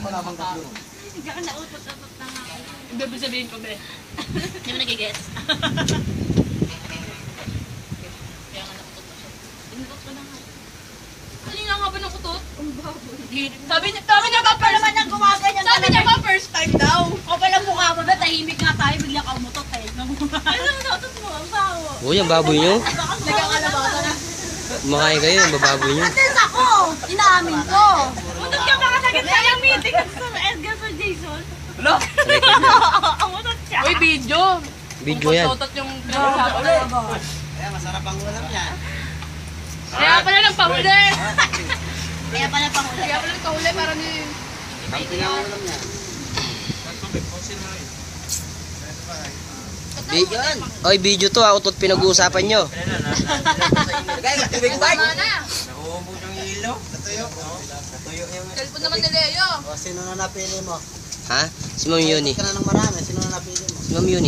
malamang tatlo. Hindi ka nautot-utot na nga. Hindi sabihin ko, be. Hindi mo nagigets. Kaya nga nakutot na siya. Inutot ko na nga. Kanina nga ba nakutot? Ang baboy. Sabi niya ba Pa naman ang gumaganyan Sabi niya ba first time daw? O pala mukha mo ba? Tahimik nga tayo. Bigla ka umutot eh. Ano nautot mo? Ang bawo. Uy, ang baboy nyo. Nagkakalabasa na. Kumakain kayo, yung bababoy nyo. Ates ako! Inaamin ko! Utot ka baka sa gitna ng meeting sa Edgar sa Jason. Wala! Ang utot siya. Uy, video. Video yan. Kung utot yung pinag-usapan ulit. Kaya masarap ang ulam niya. Kaya pala nagpahuli. Kaya pala pahuli. Kaya pala nagpahuli para ni... Ang pinangulam niya. Oy, video to ha. Utot pinag-uusapan nyo. Guys, tubig bike! na. Nauubos yung ilo. Natuyo. Natuyo yung... Cellphone naman ni Leo. O, sino na napili mo? Ha? Si Ma'am Yuni. Ka na ng marami. Sino na napili mo? Si Ma'am Yuni.